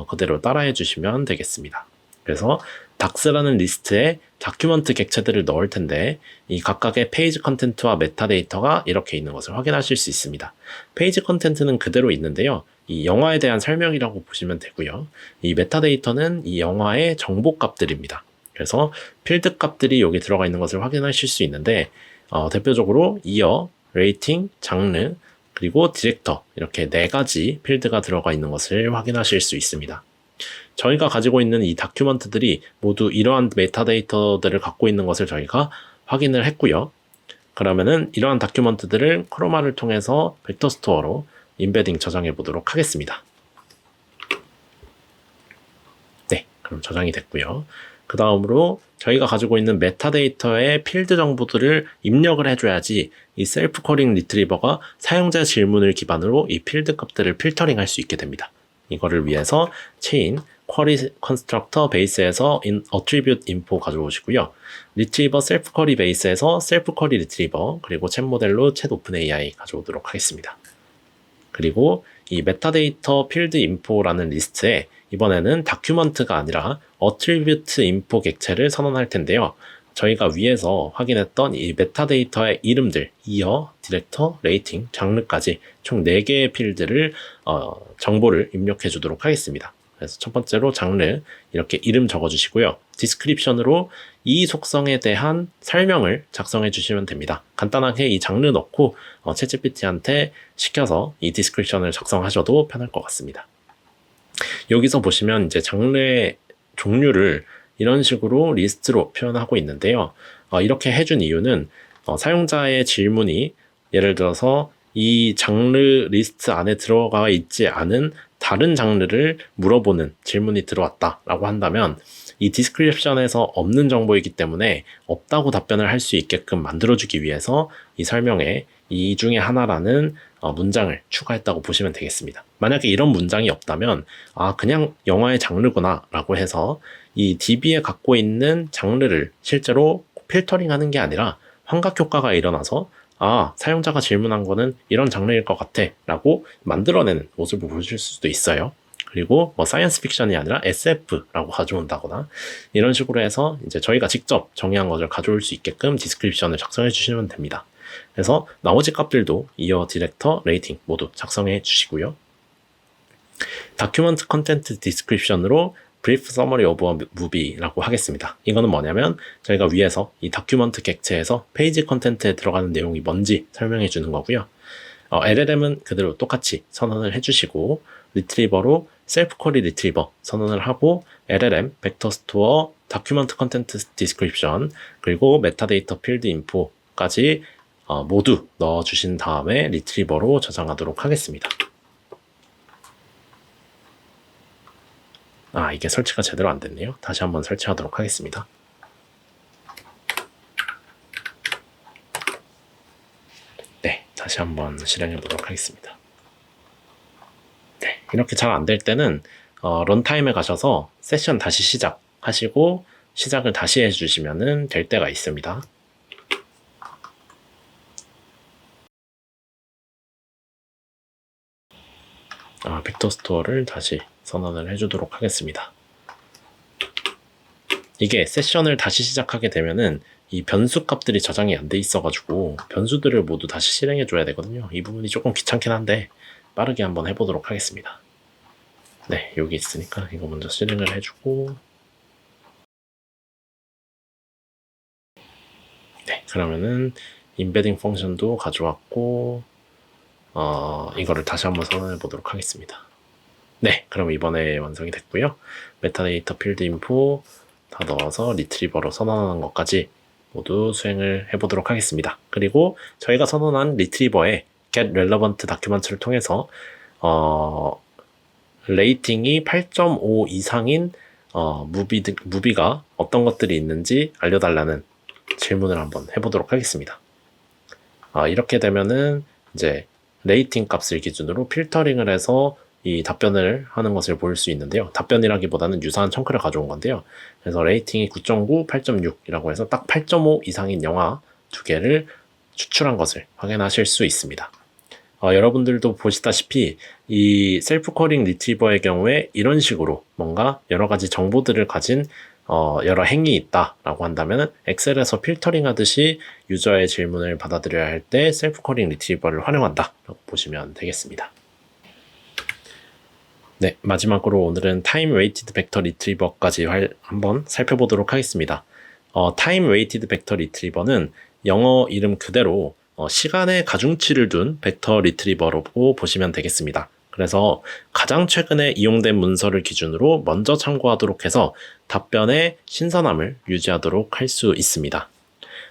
그대로 따라해 주시면 되겠습니다. 그래서 닥스라는 리스트에 다큐먼트 객체들을 넣을 텐데 이 각각의 페이지 컨텐츠와 메타데이터가 이렇게 있는 것을 확인하실 수 있습니다. 페이지 컨텐츠는 그대로 있는데요. 이 영화에 대한 설명이라고 보시면 되고요. 이 메타데이터는 이 영화의 정보 값들입니다. 그래서 필드 값들이 여기 들어가 있는 것을 확인하실 수 있는데 대표적으로 이어, 레이팅, 장르, 그리고 디렉터 이렇게 4가지 필드가 들어가 있는 것을 확인하실 수 있습니다. 저희가 가지고 있는 이 다큐먼트들이 모두 이러한 메타데이터들을 갖고 있는 것을 저희가 확인을 했고요. 그러면은 이러한 다큐먼트들을 크로마를 통해서 벡터 스토어로 임베딩 저장해 보도록 하겠습니다. 네, 그럼 저장이 됐고요. 그 다음으로 저희가 가지고 있는 메타데이터의 필드 정보들을 입력을 해줘야지 이 셀프 쿼리잉 리트리버가 사용자 질문을 기반으로 이 필드 값들을 필터링 할 수 있게 됩니다. 이거를 위해서 체인 쿼리 컨스트럭터 베이스에서 attribute info 가져오시고요. 리트리버 셀프 쿼리 베이스에서 셀프 쿼리 리트리버 그리고 챗 모델로 챗 오픈 AI 가져오도록 하겠습니다. 그리고 이 메타데이터 필드 인포라는 리스트에 이번에는 다큐먼트가 아니라 attribute info 객체를 선언할 텐데요. 저희가 위에서 확인했던 이 메타데이터의 이름들, 이어, 디렉터, 레이팅, 장르까지 총 4개의 필드를 정보를 입력해 주도록 하겠습니다. 그래서 첫 번째로 장르 이렇게 이름 적어 주시고요. 디스크립션으로 이 속성에 대한 설명을 작성해 주시면 됩니다. 간단하게 이 장르 넣고 챗GPT한테 시켜서 이 디스크립션을 작성하셔도 편할 것 같습니다. 여기서 보시면 이제 장르의 종류를 이런 식으로 리스트로 표현하고 있는데요. 이렇게 해준 이유는 사용자의 질문이 예를 들어서 이 장르 리스트 안에 들어가 있지 않은 다른 장르를 물어보는 질문이 들어왔다라고 한다면 이 디스크립션에서 없는 정보이기 때문에 없다고 답변을 할 수 있게끔 만들어주기 위해서 이 설명에 이 중에 하나라는 문장을 추가했다고 보시면 되겠습니다. 만약에 이런 문장이 없다면 그냥 영화의 장르구나 라고 해서 이 DB에 갖고 있는 장르를 실제로 필터링하는 게 아니라 환각 효과가 일어나서 사용자가 질문한 거는 이런 장르일 것 같아 라고 만들어내는 모습을 보실 수도 있어요. 그리고 사이언스 픽션이 아니라 SF라고 가져온다거나 이런 식으로 해서 이제 저희가 직접 정의한 것을 가져올 수 있게끔 디스크립션을 작성해 주시면 됩니다. 그래서 나머지 값들도 이어, 디렉터, 레이팅 모두 작성해 주시고요. 다큐먼트 컨텐트 디스크립션으로 brief summary of a movie라고 하겠습니다. 이거는 뭐냐면 저희가 위에서 이 다큐먼트 객체에서 페이지 컨텐트에 들어가는 내용이 뭔지 설명해 주는 거고요. LLM은 그대로 똑같이 선언을 해주시고 리트리버로 셀프 쿼리 리트리버 선언을 하고 LLM, 벡터 스토어, 다큐먼트 컨텐트 디스크립션 그리고 메타데이터 필드 인포까지 모두 넣어주신 다음에 리트리버로 저장하도록 하겠습니다. 이게 설치가 제대로 안 됐네요. 다시 한번 설치하도록 하겠습니다. 네, 다시 한번 실행해 보도록 하겠습니다. 네, 이렇게 잘 안 될 때는 런타임에 가셔서 세션 다시 시작하시고 시작을 다시 해주시면 될 때가 있습니다. 벡터 스토어를 다시 선언을 해주도록 하겠습니다. 이게 세션을 다시 시작하게 되면은 이 변수 값들이 저장이 안 돼 있어가지고 변수들을 모두 다시 실행해 줘야 되거든요. 이 부분이 조금 귀찮긴 한데 빠르게 한번 해보도록 하겠습니다. 네, 여기 있으니까 이거 먼저 실행을 해주고 네, 그러면은 임베딩 펑션도 가져왔고 이거를 다시 한번 선언해 보도록 하겠습니다. 네, 그럼 이번에 완성이 됐고요. 메타데이터 필드 인포 다 넣어서 리트리버로 선언하는 것까지 모두 수행을 해보도록 하겠습니다. 그리고 저희가 선언한 리트리버에 get relevant document를 통해서 레이팅이 8.5 이상인 무비가 어떤 것들이 있는지 알려달라는 질문을 한번 해보도록 하겠습니다. 이렇게 되면은 이제 레이팅 값을 기준으로 필터링을 해서 이 답변을 하는 것을 볼 수 있는데요. 답변이라기보다는 유사한 청크를 가져온 건데요. 그래서 레이팅이 9.9, 8.6이라고 해서 딱 8.5 이상인 영화 2개를 추출한 것을 확인하실 수 있습니다. 여러분들도 보시다시피 이 셀프 쿼링 리트리버의 경우에 이런 식으로 뭔가 여러 가지 정보들을 가진 여러 행이 있다라고 한다면 엑셀에서 필터링 하듯이 유저의 질문을 받아들여야 할 때 셀프 쿼링 리트리버를 활용한다라고 보시면 되겠습니다. 네, 마지막으로 오늘은 타임 웨이티드 벡터 리트리버까지 한번 살펴보도록 하겠습니다. 타임 웨이티드 벡터 리트리버는 영어 이름 그대로 시간의 가중치를 둔 벡터 리트리버라고 보시면 되겠습니다. 그래서 가장 최근에 이용된 문서를 기준으로 먼저 참고하도록 해서 답변의 신선함을 유지하도록 할 수 있습니다.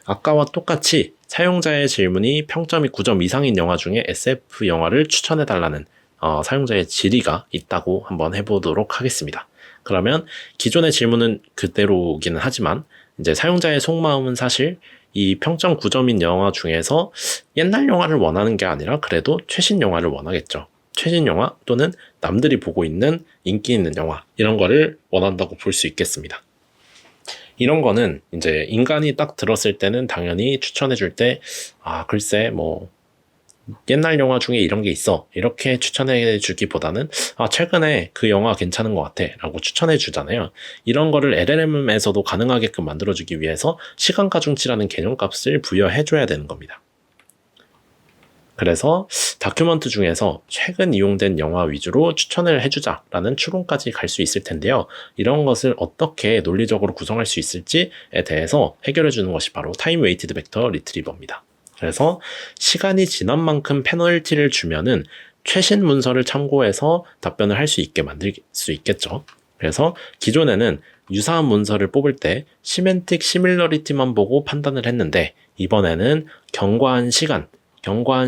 아까와 똑같이 사용자의 질문이 평점이 9점 이상인 영화 중에 SF 영화를 추천해달라는 사용자의 질의가 있다고 한번 해보도록 하겠습니다. 그러면 기존의 질문은 그대로기는 하지만 이제 사용자의 속마음은 사실 이 평점 9점인 영화 중에서 옛날 영화를 원하는 게 아니라 그래도 최신 영화를 원하겠죠. 최신 영화 또는 남들이 보고 있는 인기 있는 영화 이런 거를 원한다고 볼 수 있겠습니다. 이런 거는 이제 인간이 딱 들었을 때는 당연히 추천해 줄 때 글쎄 뭐 옛날 영화 중에 이런 게 있어 이렇게 추천해 주기보다는 최근에 그 영화 괜찮은 것 같아 라고 추천해 주잖아요. 이런 거를 LLM에서도 가능하게끔 만들어 주기 위해서 시간 가중치라는 개념값을 부여해 줘야 되는 겁니다. 그래서 다큐먼트 중에서 최근 이용된 영화 위주로 추천을 해주자라는 추론까지 갈 수 있을 텐데요. 이런 것을 어떻게 논리적으로 구성할 수 있을지에 대해서 해결해 주는 것이 바로 타임 웨이티드 벡터 리트리버입니다. 그래서 시간이 지난 만큼 페널티를 주면은 최신 문서를 참고해서 답변을 할 수 있게 만들 수 있겠죠. 그래서 기존에는 유사한 문서를 뽑을 때 시멘틱 시밀러리티만 보고 판단을 했는데 이번에는 경과한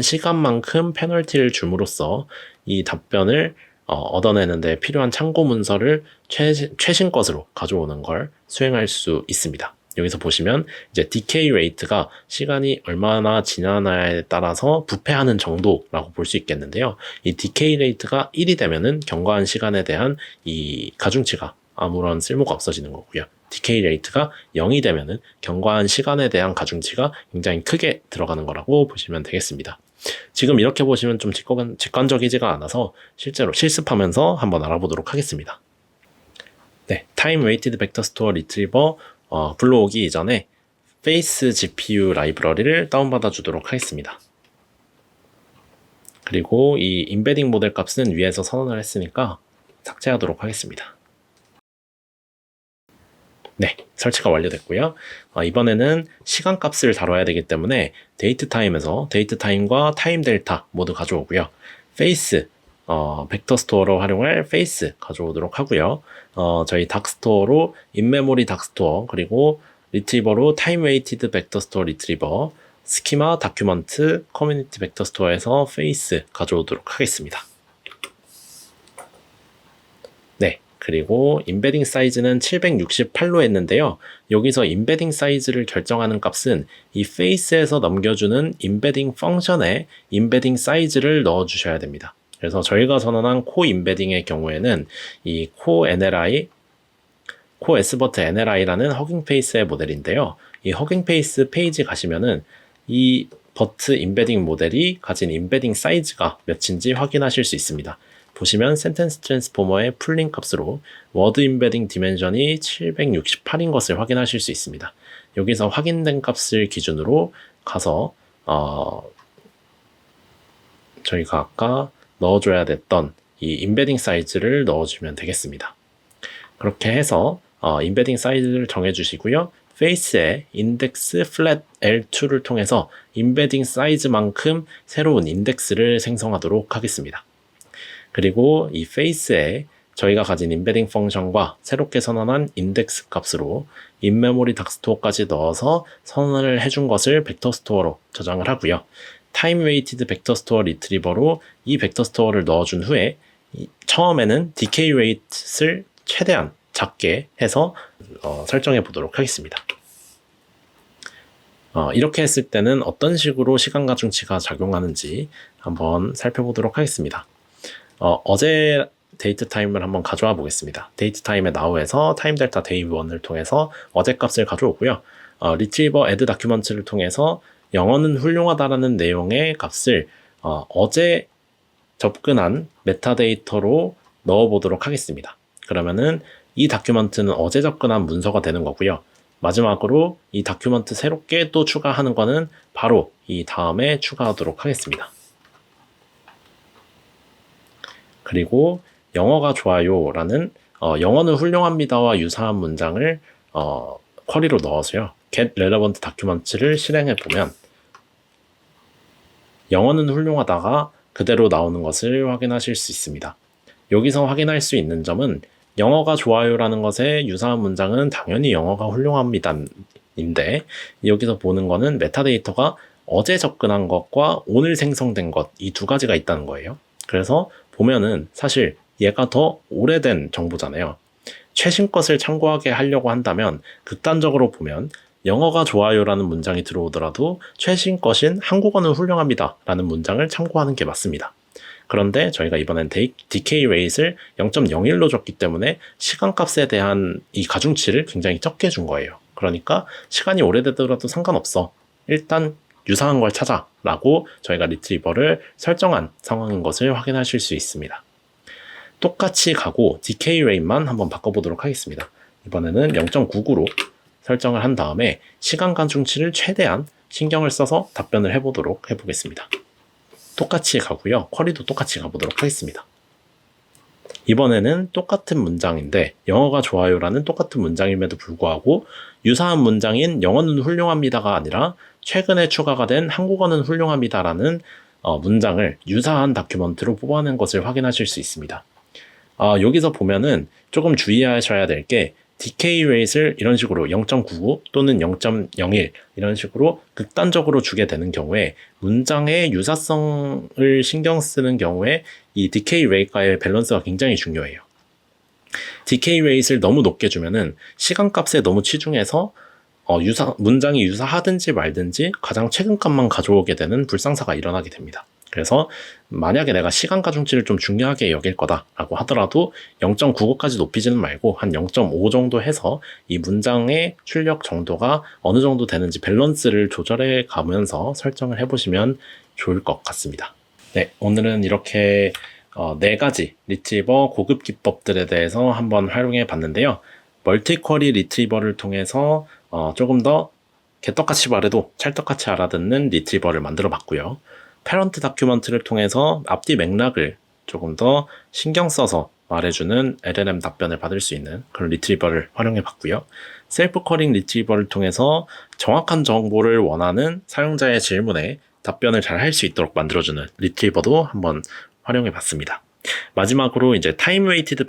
시간만큼 페널티를 줌으로써 이 답변을 얻어내는데 필요한 참고 문서를 최신 것으로 가져오는 걸 수행할 수 있습니다. 여기서 보시면 이제 디케이 레이트가 시간이 얼마나 지나냐에 따라서 부패하는 정도라고 볼 수 있겠는데요. 이 디케이 레이트가 1이 되면은 경과한 시간에 대한 이 가중치가 아무런 쓸모가 없어지는 거고요. 디케이 레이트가 0이 되면은 경과한 시간에 대한 가중치가 굉장히 크게 들어가는 거라고 보시면 되겠습니다. 지금 이렇게 보시면 좀 직관적이지가 않아서 실제로 실습하면서 한번 알아보도록 하겠습니다. 네, 타임 웨이티드 벡터 스토어 리트리버 불러오기 이전에 페이스 GPU 라이브러리를 다운받아 주도록 하겠습니다. 그리고 이 임베딩 모델 값은 위에서 선언을 했으니까 삭제하도록 하겠습니다. 네, 설치가 완료됐고요. 이번에는 시간 값을 다뤄야 되기 때문에 데이트 타임에서 데이트 타임과 타임 델타 모두 가져오고요. 페이스 벡터 스토어로 활용할 페이스 가져오도록 하고요. 저희 닥스토어로 인메모리 닥스토어 그리고 리트리버로 타임 웨이티드 벡터 스토어 리트리버 스키마 다큐먼트 커뮤니티 벡터 스토어에서 페이스 가져오도록 하겠습니다. 네, 그리고 임베딩 사이즈는 768로 했는데요. 여기서 임베딩 사이즈를 결정하는 값은 이 페이스에서 넘겨주는 임베딩 펑션에 임베딩 사이즈를 넣어주셔야 됩니다. 그래서 저희가 선언한 코 임베딩의 경우에는 이 코 NLI, 코 S버트 NLI라는 허깅 페이스의 모델인데요. 이 허깅 페이스 페이지 가시면은 이 버트 임베딩 모델이 가진 임베딩 사이즈가 몇인지 확인하실 수 있습니다. 보시면 센텐스 트랜스포머의 풀링 값으로 워드 임베딩 디멘션이 768인 것을 확인하실 수 있습니다. 여기서 확인된 값을 기준으로 가서 저희가 아까 넣어줘야 됐던 이 임베딩 사이즈를 넣어주면 되겠습니다. 그렇게 해서 임베딩 사이즈를 정해주시고요. 페이스에 인덱스 플랫 L2를 통해서 임베딩 사이즈만큼 새로운 인덱스를 생성하도록 하겠습니다. 그리고 이 페이스에 저희가 가진 임베딩 펑션과 새롭게 선언한 인덱스 값으로 인메모리 닥스토어까지 넣어서 선언을 해준 것을 벡터 스토어로 저장을 하고요. 타임 웨이티드 벡터 스토어 리트리버로 이 벡터 스토어를 넣어준 후에 처음에는 디케이 레이트를 최대한 작게 해서 설정해 보도록 하겠습니다. 이렇게 했을 때는 어떤 식으로 시간 가중치가 작용하는지 한번 살펴보도록 하겠습니다. 어제 데이트 타임을 한번 가져와 보겠습니다. 데이트 타임의 now에서 타임 델타 데이 1을 통해서 어제 값을 가져오고요. 리트리버 애드 다큐먼트를 통해서 영어는 훌륭하다라는 내용의 값을 어제 접근한 메타데이터로 넣어보도록 하겠습니다. 그러면은 이 다큐먼트는 어제 접근한 문서가 되는 거고요. 마지막으로 이 다큐먼트 새롭게 또 추가하는 거는 바로 이 다음에 추가하도록 하겠습니다. 그리고 영어가 좋아요라는 영어는 훌륭합니다와 유사한 문장을 쿼리로 넣어서요. get relevant documents를 실행해 보면 영어는 훌륭하다가 그대로 나오는 것을 확인하실 수 있습니다. 여기서 확인할 수 있는 점은 영어가 좋아요라는 것에 유사한 문장은 당연히 영어가 훌륭합니다 인데 여기서 보는 거는 메타데이터가 어제 접근한 것과 오늘 생성된 것 이 두 가지가 있다는 거예요. 그래서 보면은 사실 얘가 더 오래된 정보잖아요. 최신 것을 참고하게 하려고 한다면 극단적으로 보면 영어가 좋아요라는 문장이 들어오더라도 최신 것인 한국어는 훌륭합니다 라는 문장을 참고하는 게 맞습니다. 그런데 저희가 이번엔 decay rate을 0.01로 줬기 때문에 시간값에 대한 이 가중치를 굉장히 적게 준 거예요. 그러니까 시간이 오래되더라도 상관없어. 일단 유사한 걸 찾아 라고 저희가 리트리버를 설정한 상황인 것을 확인하실 수 있습니다. 똑같이 가고 decay rate만 한번 바꿔보도록 하겠습니다. 이번에는 0.99로 설정을 한 다음에 시간 가중치를 최대한 신경을 써서 답변을 해보겠습니다. 똑같이 가고요. 쿼리도 똑같이 가보도록 하겠습니다. 이번에는 똑같은 문장인데 영어가 좋아요라는 똑같은 문장임에도 불구하고 유사한 문장인 영어는 훌륭합니다가 아니라 최근에 추가가 된 한국어는 훌륭합니다라는 문장을 유사한 다큐먼트로 뽑아낸 것을 확인하실 수 있습니다. 여기서 보면은 조금 주의하셔야 될 게 decay rate을 이런 식으로 0.99 또는 0.01 이런 식으로 극단적으로 주게 되는 경우에 문장의 유사성을 신경 쓰는 경우에 이 decay rate과의 밸런스가 굉장히 중요해요. decay rate을 너무 높게 주면은 시간값에 너무 치중해서 문장이 유사하든지 말든지 가장 최근 값만 가져오게 되는 불상사가 일어나게 됩니다. 그래서 만약에 내가 시간 가중치를 좀 중요하게 여길 거다라고 하더라도 0.95까지 높이지는 말고 한 0.5 정도 해서 이 문장의 출력 정도가 어느 정도 되는지 밸런스를 조절해 가면서 설정을 해보시면 좋을 것 같습니다. 네, 오늘은 이렇게 4가지 리트리버 고급 기법들에 대해서 한번 활용해 봤는데요. 멀티쿼리 리트리버를 통해서 조금 더 개떡같이 말해도 찰떡같이 알아듣는 리트리버를 만들어 봤고요. 패런트 다큐먼트를 통해서 앞뒤 맥락을 조금 더 신경 써서 말해주는 LLM 답변을 받을 수 있는 그런 리트리버를 활용해 봤고요. 셀프 쿼링 리트리버를 통해서 정확한 정보를 원하는 사용자의 질문에 답변을 잘 할 수 있도록 만들어주는 리트리버도 한번 활용해 봤습니다. 마지막으로 이제 타임 웨이티드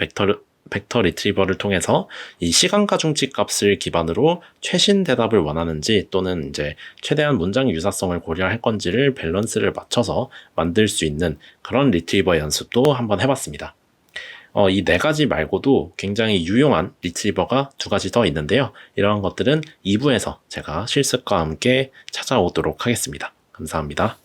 벡터 리트리버를 통해서 이 시간 가중치 값을 기반으로 최신 대답을 원하는지 또는 이제 최대한 문장 유사성을 고려할 건지를 밸런스를 맞춰서 만들 수 있는 그런 리트리버 연습도 한번 해봤습니다. 이 4가지 말고도 굉장히 유용한 리트리버가 2가지 더 있는데요. 이러한 것들은 2부에서 제가 실습과 함께 찾아오도록 하겠습니다. 감사합니다.